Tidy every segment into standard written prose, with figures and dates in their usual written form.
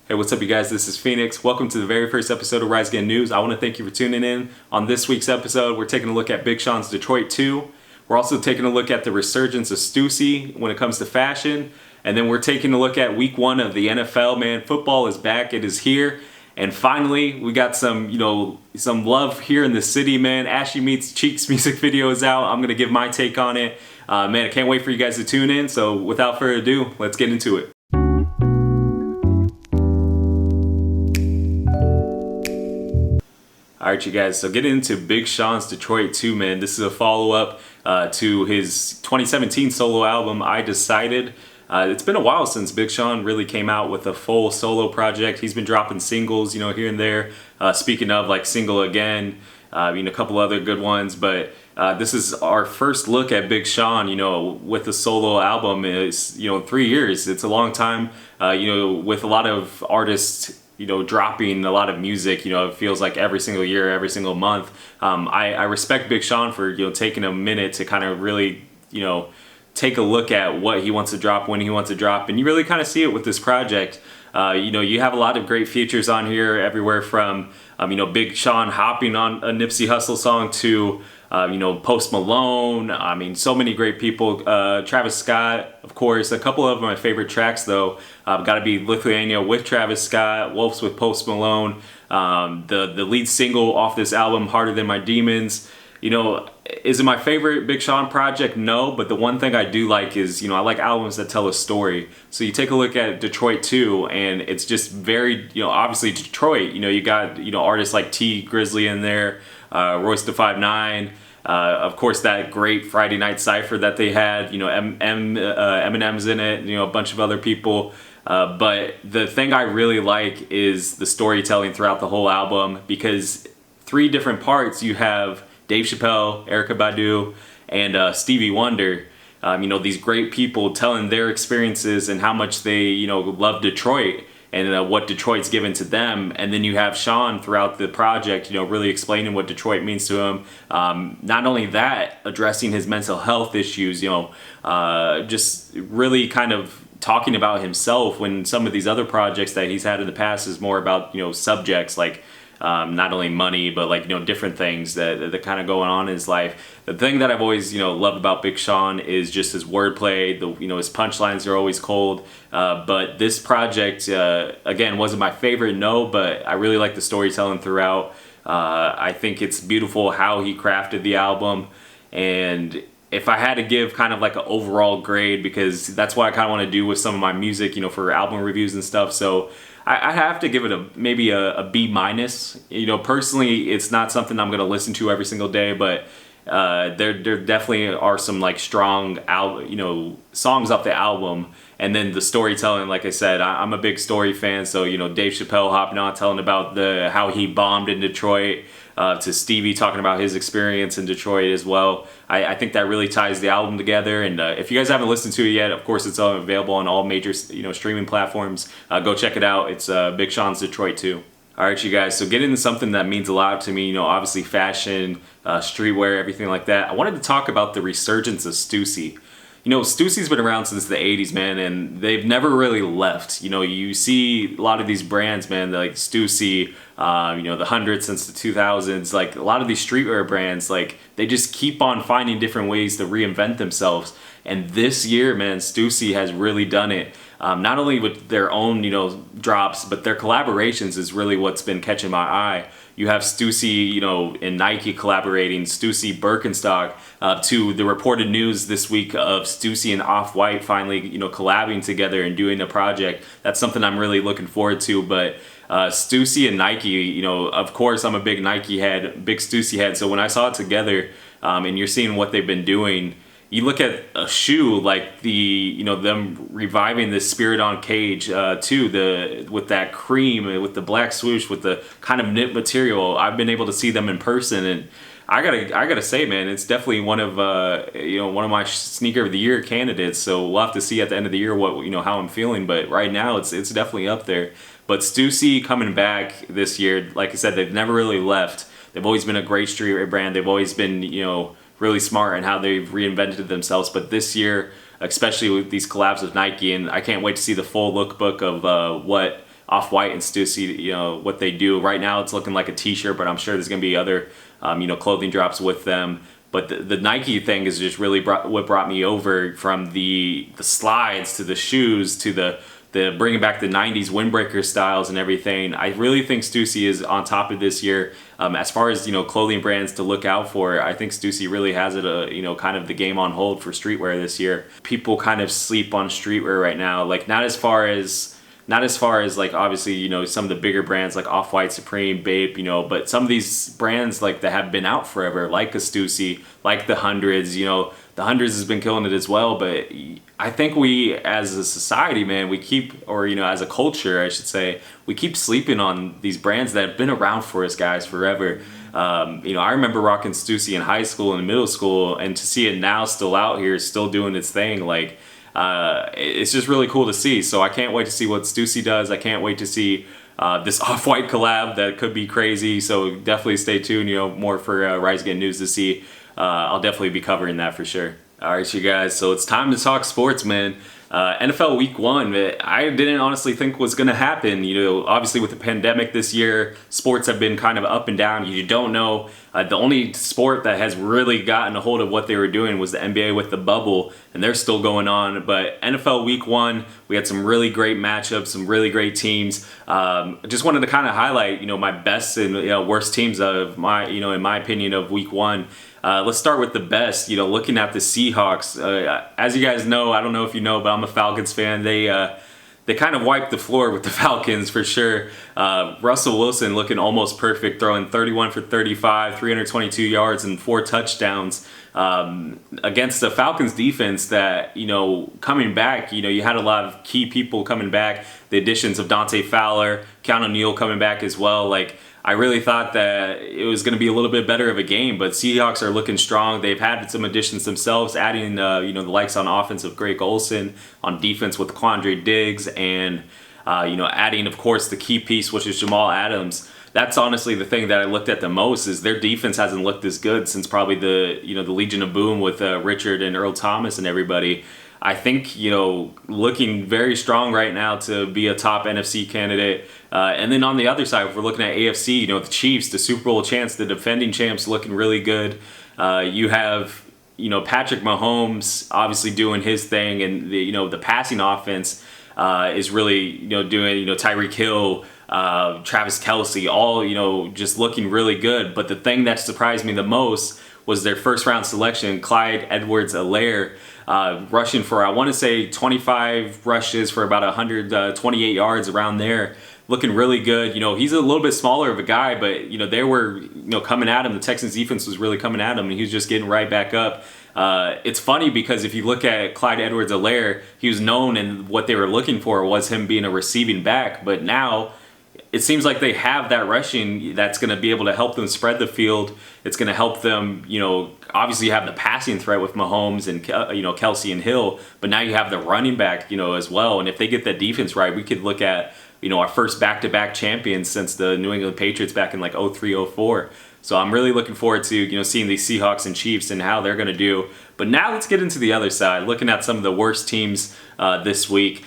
Hey, what's up, you guys? This is Phoenix. Welcome to the very first episode of Rise Again News. I want to thank you for tuning in. On this week's episode, we're taking a look at Big Sean's Detroit 2. We're also taking a look at the resurgence of Stussy when it comes to fashion. And then we're taking a look at week 1 of the NFL, man. Football is back. It is here. And finally, we got some love here in the city, man. Ashy Meets Cheeks music video is out. I'm going to give my take on it. Man, I can't wait for you guys to tune in. So without further ado, let's get into it. Alright, you guys, so getting into Big Sean's Detroit 2, man. This is a follow-up to his 2017 solo album, I Decided. It's been a while since Big Sean really came out with a full solo project. He's been dropping singles, here and there. Speaking of, like Single Again, a couple other good ones. But this is our first look at Big Sean, with a solo album. It's, 3 years. It's a long time, with a lot of artists dropping a lot of music. It feels like every single year, every single month. I respect Big Sean for taking a minute to kind of really take a look at what he wants to drop, when he wants to drop, and you really kind of see it with this project. You have a lot of great features on here, everywhere from Big Sean hopping on a Nipsey Hussle song to Post Malone. So many great people. Travis Scott, of course. A couple of my favorite tracks, though, got to be Lithuania with Travis Scott, Wolves with Post Malone. The lead single off this album, Harder Than My Demons. Is it my favorite Big Sean project? No, but the one thing I do like is, I like albums that tell a story. So you take a look at Detroit 2, and it's just very, obviously Detroit. You got, artists like T Grizzly in there, Royce da 5'9", of course, that great Friday Night Cypher that they had, Eminem's in it, a bunch of other people. But the thing I really like is the storytelling throughout the whole album, because 3 different parts. You have Dave Chappelle, Erykah Badu, and Stevie Wonder. These great people telling their experiences and how much they, love Detroit and what Detroit's given to them. And then you have Sean throughout the project, really explaining what Detroit means to him. Not only that, addressing his mental health issues, just really kind of talking about himself, when some of these other projects that he's had in the past is more about, subjects like not only money, but like, different things that kind of going on in his life. The thing that I've always, loved about Big Sean is just his wordplay. His punchlines are always cold. But this project, again, wasn't my favorite, no, but I really like the storytelling throughout. I think it's beautiful how he crafted the album. And if I had to give kind of like an overall grade, because that's what I kind of want to do with some of my music, for album reviews and stuff. So I have to give it maybe a B-. Personally, it's not something I'm going to listen to every single day, but there definitely are some like strong songs off the album. And then the storytelling, like I said, I'm a big story fan. So Dave Chappelle hopping on telling about how he bombed in Detroit, to Stevie talking about his experience in Detroit as well. I think that really ties the album together. And if you guys haven't listened to it yet, of course it's available on all major streaming platforms. Go check it out. It's Big Sean's Detroit 2. Alright, you guys, so get into something that means a lot to me, obviously fashion, streetwear, everything like that. I wanted to talk about the resurgence of Stussy. Stussy's been around since the 80s, man, and they've never really left. You see a lot of these brands, man, like Stussy, the 100 since the 2000s, like a lot of these streetwear brands, like they just keep on finding different ways to reinvent themselves. And this year, man, Stussy has really done it. Not only with their own, drops, but their collaborations is really what's been catching my eye. You have Stussy, and Nike collaborating, Stussy Birkenstock, to the reported news this week of Stussy and Off-White finally, collabing together and doing a project. That's something I'm really looking forward to. But Stussy and Nike, of course, I'm a big Nike head, big Stussy head. So when I saw it together, and you're seeing what they've been doing, you look at a shoe like them reviving the Spirit on Cage too, with that cream, with the black swoosh, with the kind of knit material. I've been able to see them in person, and I gotta say, man, it's definitely one of my sneaker of the year candidates. So we'll have to see at the end of the year what how I'm feeling. But right now, it's definitely up there. But Stussy coming back this year, like I said, they've never really left. They've always been a great streetwear brand. They've always been really smart in how they've reinvented themselves. But this year, especially with these collabs with Nike, and I can't wait to see the full lookbook of what Off-White and Stussy, what they do. Right now it's looking like a t-shirt, but I'm sure there's going to be other, clothing drops with them. But the Nike thing is just really what brought me over, from the slides to the shoes to the bringing back the 90s windbreaker styles and everything. I really think Stussy is on top of this year. As far as, clothing brands to look out for, I think Stussy really has it, kind of the game on hold for streetwear this year. People kind of sleep on streetwear right now. Like, not as far as like, obviously, some of the bigger brands like Off-White, Supreme, Bape, but some of these brands like that have been out forever, like a Stussy, like the Hundreds, the Hundreds has been killing it as well. But I think we as a society, man, as a culture, I should say, we keep sleeping on these brands that have been around for us guys forever. I remember rocking Stussy in high school and middle school, and to see it now still out here, still doing its thing, like, it's just really cool to see. So I can't wait to see what Stussy does. I can't wait to see this Off-White collab that could be crazy. So definitely stay tuned, more for Rise Again News to see. I'll definitely be covering that for sure. All right, you guys, so it's time to talk sports, man. NFL Week 1, I didn't honestly think was going to happen. Obviously with the pandemic this year, sports have been kind of up and down. You don't know. The only sport that has really gotten a hold of what they were doing was the NBA with the bubble, and they're still going on. But NFL Week 1, we had some really great matchups, some really great teams. Just wanted to kind of highlight, my best and worst teams of my, in my opinion, of Week 1. Let's start with the best. Looking at the Seahawks. As you guys know, I don't know if you know, but I'm a Falcons fan. They kind of wiped the floor with the Falcons for sure. Russell Wilson looking almost perfect, throwing 31 for 35, 322 yards and 4 touchdowns against the Falcons defense that, coming back, you had a lot of key people coming back. The additions of Dante Fowler, Keanu Neal coming back as well. Like, I really thought that it was going to be a little bit better of a game, but Seahawks are looking strong. They've had some additions themselves, adding, the likes on offense of Greg Olsen, on defense with Quandre Diggs, and, adding, of course, the key piece, which is Jamal Adams. That's honestly the thing that I looked at the most, is their defense hasn't looked as good since probably the Legion of Boom with Richard and Earl Thomas and everybody. I think, looking very strong right now to be a top NFC candidate. And then on the other side, if we're looking at AFC, the Chiefs, the Super Bowl champs, the defending champs, looking really good. You have, Patrick Mahomes obviously doing his thing, and the passing offense is really, doing, Tyreek Hill, Travis Kelce, all, just looking really good. But the thing that surprised me the most was their first round selection, Clyde Edwards-Helaire, rushing for, I want to say, 25 rushes for about 128 yards around there. Looking really good. He's a little bit smaller of a guy, but, they were, coming at him. The Texans defense was really coming at him, and he was just getting right back up. It's funny because if you look at Clyde Edwards-Helaire, he was known, and what they were looking for was him being a receiving back, but now it seems like they have that rushing that's going to be able to help them spread the field. It's going to help them, obviously you have the passing threat with Mahomes and, Kelce and Hill, but now you have the running back, as well. And if they get that defense right, we could look at, our first back-to-back champions since the New England Patriots back in like 03-04. So I'm really looking forward to, seeing these Seahawks and Chiefs and how they're going to do. But now let's get into the other side, looking at some of the worst teams this week.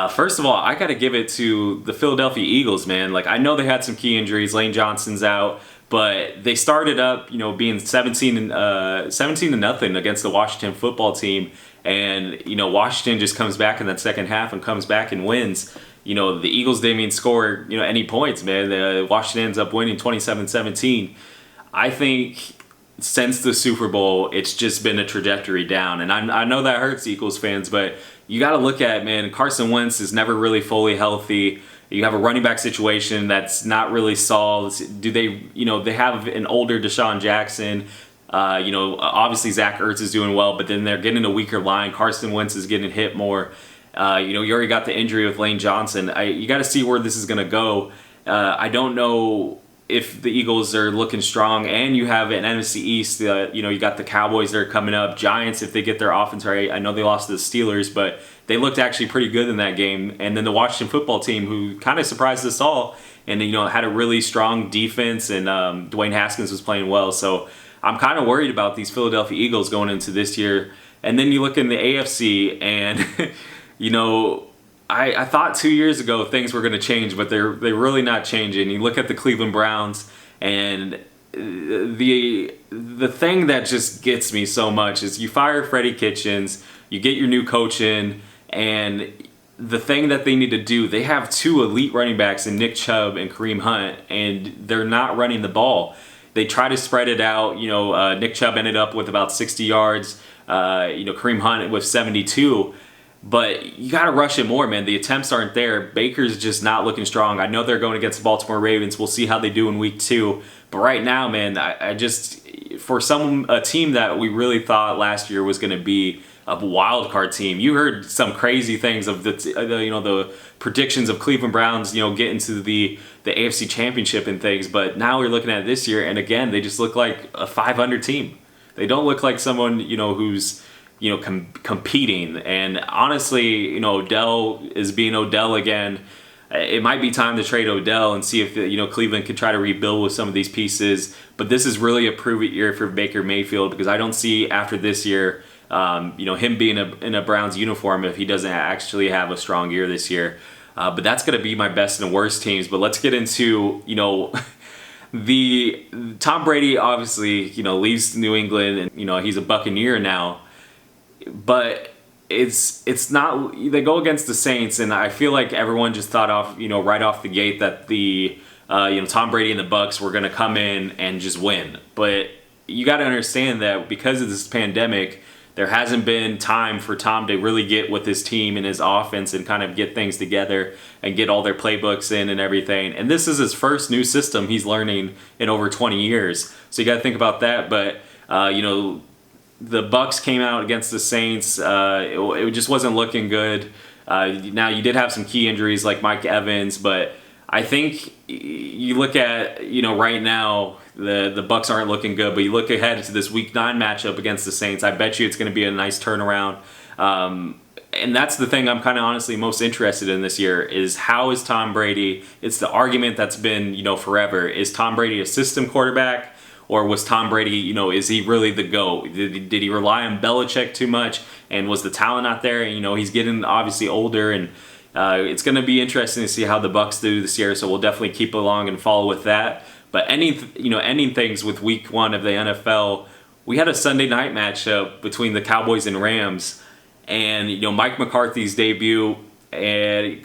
First of all, I got to give it to the Philadelphia Eagles, man. Like, I know they had some key injuries. Lane Johnson's out, but they started up, being 17-0 against the Washington football team. And, Washington just comes back in that second half and comes back and wins. The Eagles didn't even score, any points, man. Washington ends up winning 27-17. I think since the Super Bowl, it's just been a trajectory down. And I know that hurts Eagles fans, but you got to look at, man, Carson Wentz is never really fully healthy. You have a running back situation that's not really solved. Do they, they have an older Deshaun Jackson. Obviously Zach Ertz is doing well, but then they're getting a weaker line. Carson Wentz is getting hit more. You already got the injury with Lane Johnson. You got to see where this is going to go. I don't know if the Eagles are looking strong, and you have an NFC East. You got the Cowboys that are coming up. Giants, if they get their offense right. I know they lost to the Steelers, but they looked actually pretty good in that game. And then the Washington football team, who kind of surprised us all, and had a really strong defense, and Dwayne Haskins was playing well. So I'm kind of worried about these Philadelphia Eagles going into this year. And then you look in the AFC, and I thought 2 years ago things were going to change, but they're really not changing. You look at the Cleveland Browns, and the thing that just gets me so much is you fire Freddie Kitchens, you get your new coach in, and the thing that they need to do, they have two elite running backs in Nick Chubb and Kareem Hunt, and they're not running the ball. They try to spread it out. Nick Chubb ended up with about 60 yards. Kareem Hunt with 72. But you got to rush it more, man. The attempts aren't there. Baker's just not looking strong. I know they're going against the Baltimore Ravens. We'll see how they do in week 2. But right now, man, I just, for a team that we really thought last year was going to be a wild card team. You heard some crazy things of the predictions of Cleveland Browns, getting to the AFC Championship and things. But now we're looking at this year, and again, they just look like a 500 team. They don't look like someone, who's competing. And honestly, Odell is being Odell again. It might be time to trade Odell and see if Cleveland can try to rebuild with some of these pieces. But this is really a prove-it year for Baker Mayfield, because I don't see after this year, him being in a Browns uniform if he doesn't actually have a strong year this year. But that's going to be my best and worst teams. But let's get into the Tom Brady obviously leaves New England, and he's a Buccaneer now. But it's not, they go against the Saints, and I feel like everyone just thought right off the gate that the Tom Brady and the Bucs were going to come in and just win. But you got to understand that because of this pandemic, there hasn't been time for Tom to really get with his team and his offense and kind of get things together and get all their playbooks in and everything. And this is his first new system he's learning in over 20 years. So you got to think about that. But the Bucs came out against the Saints. It just wasn't looking good. Now you did have some key injuries like Mike Evans, but I think you look at right now the Bucs aren't looking good. But you look ahead to this Week 9 matchup against the Saints. I bet you it's going to be a nice turnaround. And that's the thing I'm kind of honestly most interested in this year is how is Tom Brady? It's the argument that's been forever. Is Tom Brady a system quarterback? Or was Tom Brady, is he really the GOAT? Did he rely on Belichick too much? And was the talent not there? He's getting obviously older, and it's going to be interesting to see how the Bucs do this year. So we'll definitely keep along and follow with that. But ending things with Week 1 of the NFL, we had a Sunday night matchup between the Cowboys and Rams, and Mike McCarthy's debut. And you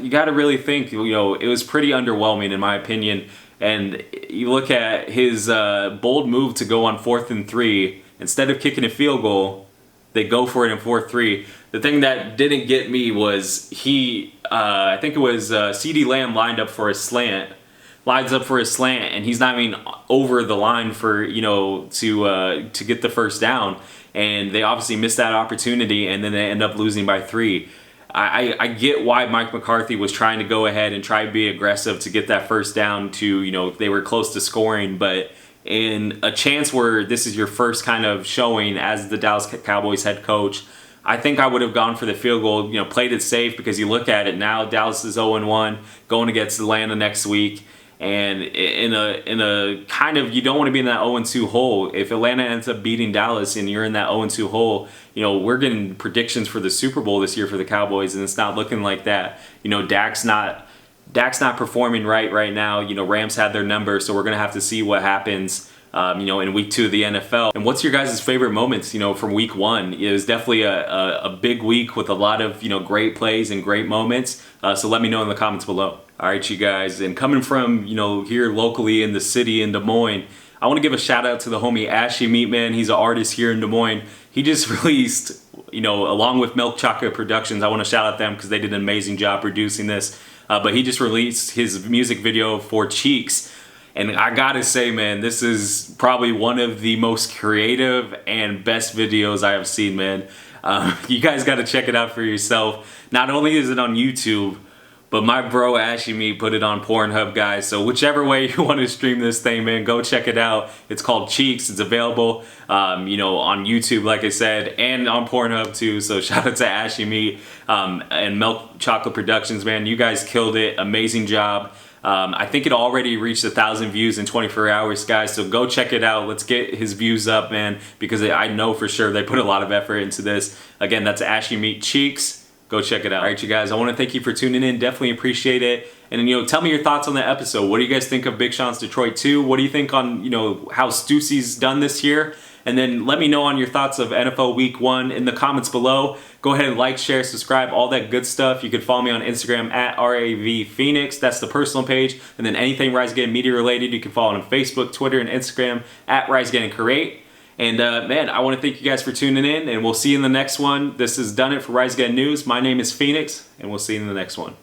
gotta really think, it was pretty underwhelming in my opinion. And you look at his bold move to go on 4th and 3. Instead of kicking a field goal, they go for it in 4th-3. The thing that didn't get me was I think it was CeeDee Lamb lines up for a slant, and he's not even over the line for to get the first down. And they obviously missed that opportunity, and then they end up losing by 3. I get why Mike McCarthy was trying to go ahead and try to be aggressive to get that first down to, they were close to scoring, but in a chance where this is your first kind of showing as the Dallas Cowboys head coach, I think I would have gone for the field goal, played it safe, because you look at it now, Dallas is 0-1, going against Atlanta next week. And in a kind of, you don't want to be in that 0-2 hole. If Atlanta ends up beating Dallas and you're in that 0-2 hole, we're getting predictions for the Super Bowl this year for the Cowboys, and it's not looking like that. Dak's not performing right now. Rams had their number, so we're gonna have to see what happens. In Week 2 of the NFL. And what's your guys' favorite moments, from Week 1? It was definitely a big week with a lot of, great plays and great moments. So let me know in the comments below. All right, you guys. And coming from, here locally in the city in Des Moines, I want to give a shout out to the homie Ashy Meat Man. He's an artist here in Des Moines. He just released, along with Milk Chocolate Productions, I want to shout out them because they did an amazing job producing this. But he just released his music video for Cheeks. And I gotta say, man, this is probably one of the most creative and best videos I have seen, man. You guys gotta check it out for yourself. Not only is it on YouTube, but my bro Ashy Me put it on Pornhub, guys. So whichever way you want to stream this thing, man, go check it out. It's called Cheeks. It's available, on YouTube, like I said, and on Pornhub too. So shout out to Ashy Me and Milk Chocolate Productions, man. You guys killed it. Amazing job. I think it already reached 1,000 views in 24 hours, guys. So go check it out. Let's get his views up, man, because I know for sure they put a lot of effort into this. Again, that's Ashy Meat Cheeks. Go check it out. All right, you guys, I want to thank you for tuning in. Definitely appreciate it. And, tell me your thoughts on the episode. What do you guys think of Big Sean's Detroit 2? What do you think on, how Stussie's done this year? And then let me know on your thoughts of NFL Week 1 in the comments below. Go ahead and like, share, subscribe, all that good stuff. You can follow me on Instagram at RAVPhoenix. That's the personal page. And then anything Rise Again Media related, you can follow on Facebook, Twitter, and Instagram at Rise Again and Create. And man, I want to thank you guys for tuning in, and we'll see you in the next one. This has done it for Rise Again News. My name is Phoenix, and we'll see you in the next one.